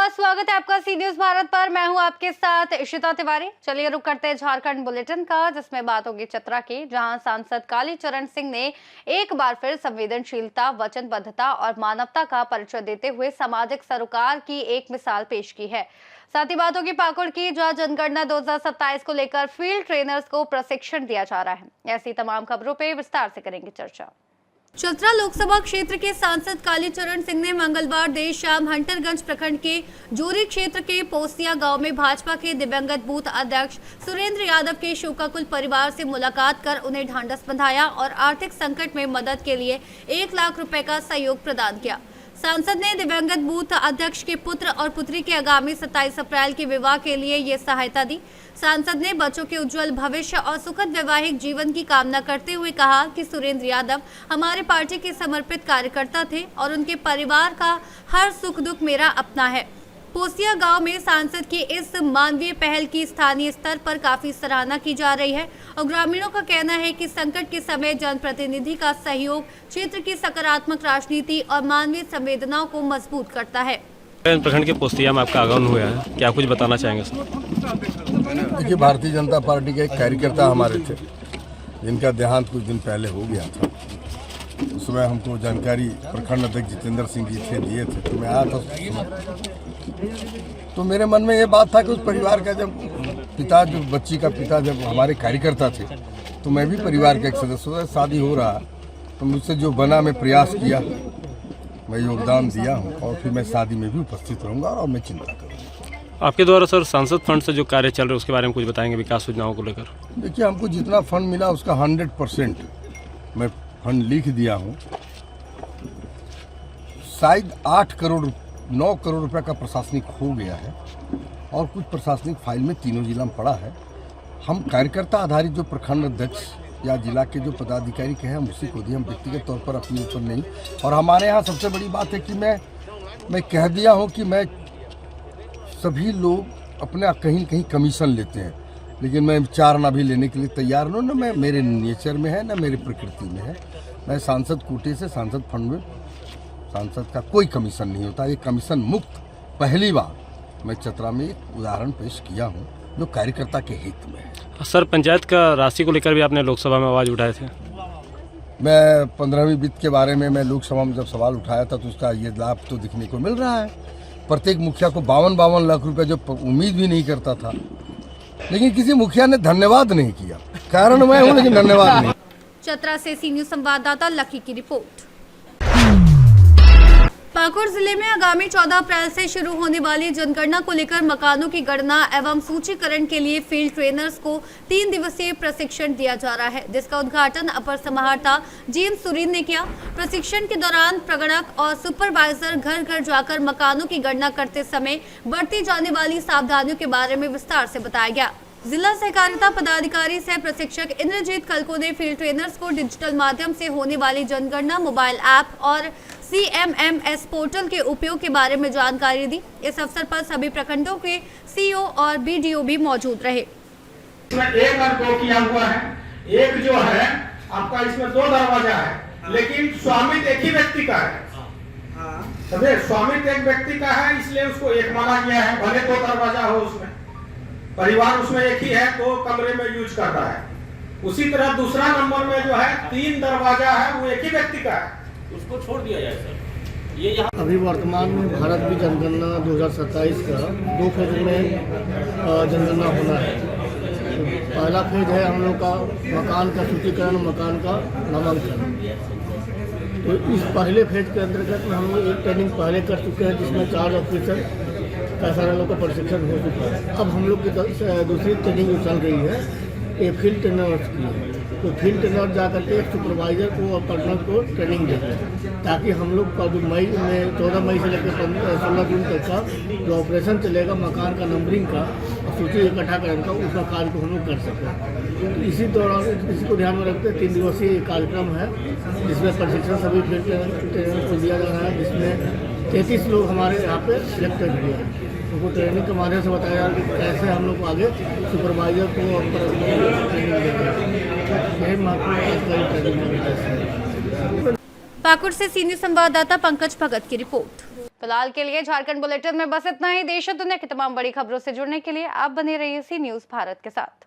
बहुत स्वागत है आपका सी न्यूज भारत पर। मैं हूं आपके साथ इशिता तिवारी। चलिए रुक करते हैं झारखंड बुलेटिन का, जिसमें बात होगी चतरा की, जहां सांसद कालीचरण सिंह ने एक बार फिर संवेदनशीलता, वचनबद्धता और मानवता का परिचय देते हुए सामाजिक सरोकार की एक मिसाल पेश की है। साथ ही बात होगी पाकुड़ की, जहां जनगणना 2027 को लेकर फील्ड ट्रेनर्स को प्रशिक्षण दिया जा रहा है। ऐसी तमाम खबरों पर विस्तार से करेंगे चर्चा। चतरा लोकसभा क्षेत्र के सांसद कालीचरण सिंह ने मंगलवार देर शाम हंटरगंज प्रखंड के जोरी क्षेत्र के पोस्तिया गांव में भाजपा के दिवंगत बूथ अध्यक्ष सुरेंद्र यादव के शोकाकुल परिवार से मुलाकात कर उन्हें ढांढस बंधाया और आर्थिक संकट में मदद के लिए 1 लाख रुपए का सहयोग प्रदान किया। सांसद ने दिवंगत बूथ अध्यक्ष के पुत्र और पुत्री के आगामी 27 अप्रैल के विवाह के लिए ये सहायता दी। सांसद ने बच्चों के उज्जवल भविष्य और सुखद वैवाहिक जीवन की कामना करते हुए कहा कि सुरेंद्र यादव हमारे पार्टी के समर्पित कार्यकर्ता थे और उनके परिवार का हर सुख दुख मेरा अपना है। पोस्तिया गांव में सांसद की इस मानवीय पहल की स्थानीय स्तर पर काफी सराहना की जा रही है और ग्रामीणों का कहना है कि संकट के समय जनप्रतिनिधि का सहयोग क्षेत्र की सकारात्मक राजनीति और मानवीय संवेदनाओं को मजबूत करता है। प्रखंड के पोस्तिया में आपका आगमन हुआ है, क्या कुछ बताना चाहेंगे सर? देखिए, भारतीय जनता पार्टी के एक कार्यकर्ता हमारे थे जिनका देहांत कुछ दिन पहले हो गया था। उसमें हमको जानकारी प्रखंड अध्यक्ष जितेंद्र सिंह जी थे दिए थे, तो मैं आया था। तो मेरे मन में ये बात था कि उस परिवार का जब पिता, जो बच्ची का पिता जब हमारे कार्यकर्ता थे, तो मैं भी परिवार का एक सदस्य था। शादी हो रहा तो मुझसे जो बना मैं प्रयास किया, मैं योगदान दिया हूँ और फिर मैं शादी में भी उपस्थित रहूँगा और मैं चिंता करूँगा। आपके द्वारा सर सांसद फंड से जो कार्य चल रहे हैं उसके बारे में कुछ बताएंगे, विकास योजनाओं को लेकर? देखिए, हमको जितना फंड मिला उसका 100% मैं फंड लिख दिया हूँ। शायद 9 करोड़ रुपए का प्रशासनिक हो गया है और कुछ प्रशासनिक फाइल में तीनों जिला में पड़ा है। हम कार्यकर्ता आधारित जो प्रखंड अध्यक्ष या जिला के जो पदाधिकारी कहे हम उसी को दिए, हम व्यक्तिगत तौर पर अपने ऊपर नहीं। और हमारे यहाँ सबसे बड़ी बात है कि मैं कह दिया हूँ कि मैं सभी लोग अपना कहीं कहीं कमीशन लेते हैं, लेकिन मैं 4 आना भी लेने के लिए तैयार हूँ। ना मैं मेरे नेचर में है, ना मेरी प्रकृति में है। मैं सांसद कोटे से सांसद फंड में सांसद का कोई कमीशन नहीं होता। ये कमीशन मुक्त पहली बार मैं चतरा में एक उदाहरण पेश किया हूँ जो कार्यकर्ता के हित में है। सर, पंचायत का राशि को लेकर भी आपने लोकसभा में आवाज़ उठाए थे। मैं 15वीं वित्त के बारे में मैं लोकसभा में जब सवाल उठाया था तो उसका ये लाभ तो दिखने को मिल रहा है। प्रत्येक मुखिया को 52 लाख रुपए जो उम्मीद भी नहीं करता था, लेकिन किसी मुखिया ने धन्यवाद नहीं किया। कारण मैं हूँ लेकिन धन्यवाद नहीं। चतरा से सी न्यूज संवाददाता लकी की रिपोर्ट। पाकुड़ जिले में आगामी 14 अप्रैल से शुरू होने वाली जनगणना को लेकर मकानों की गणना एवं सूचीकरण के लिए फील्ड ट्रेनर्स को 3 दिवसीय प्रशिक्षण दिया जा रहा है, जिसका उद्घाटन अपर समाहर्ता जेम्स सुरीन ने किया। प्रशिक्षण के दौरान प्रगणक और सुपरवाइजर घर घर जाकर मकानों की गणना करते समय बरती जाने वाली सावधानियों के बारे में विस्तार से बताया गया। जिला सहकारिता पदाधिकारी सह प्रशिक्षक इंद्रजीत कलको ने फील्ड ट्रेनर्स को डिजिटल माध्यम से होने वाली जनगणना मोबाइल ऐप और CMMS पोर्टल के उपयोग के बारे में जानकारी दी। इस अवसर पर सभी प्रखंडों के CO और BDO भी मौजूद रहे। इसमें 1 और 2 किया हुआ है। एक जो है आपका, इसमें 2 दरवाजा है, लेकिन स्वामित्व एक ही व्यक्ति का है। समझे, स्वामित्व एक व्यक्ति का है, इसलिए उसको एक माना गया है। भले 2 दरवाजा हो, उसमें परिवार उसमें एक ही है, 2 कमरे में यूज कर रहा है। उसी तरह दूसरा नंबर में जो है 3 दरवाजा है, वो एक ही व्यक्ति का है, उसको छोड़ दिया जाए सर। ये यहाँ अभी वर्तमान में भारत की जनगणना 2027 का 2 फेज में जनगणना होना है। पहला फेज है हम लोग का मकान का सूचीकरण, मकान का नामांकन। तो इस पहले फेज के अंतर्गत में हम लोग एक ट्रेनिंग पहले कर चुके हैं, जिसमें 4 ऑफिसर का सारा लोग का प्रशिक्षण हो चुका है। अब हम लोग की दूसरी ट्रेनिंग जो चल रही है ये फील्ड ट्रेनर्स की है। तो फील्ड ट्रेनर जाकर के सुपरवाइजर को और कर्नल को ट्रेनिंग देते हैं, ताकि हम लोग का जो मई में 14 मई से लेकर 16 जून तक का जो ऑपरेशन चलेगा मकान का नंबरिंग का और सूची इकट्ठा करने का, उसका कार्य को हम लोग कर सकें। तो इसी दौरान इसी को ध्यान में रखते 3 दिवसीय कार्यक्रम है, जिसमें प्रशिक्षण सभी फील्ड ट्रेनर को दिया जा रहा है, जिसमें 33 लोग हमारे यहाँ पे सिलेक्टेड हुए हैं। उनको ट्रेनिंग के माध्यम से बताया कि कैसे हम लोग आगे सुपरवाइजर को और ट्रेनिंग देते हैं। यही महत्वपूर्ण ट्रेनिंग। पाकुड़ से सी न्यूज संवाददाता पंकज भगत की रिपोर्ट। फिलहाल के लिए झारखंड बुलेटिन में बस इतना ही। देश और दुनिया की तमाम बड़ी खबरों से जुड़ने के लिए आप बने रहिए सी न्यूज भारत के साथ।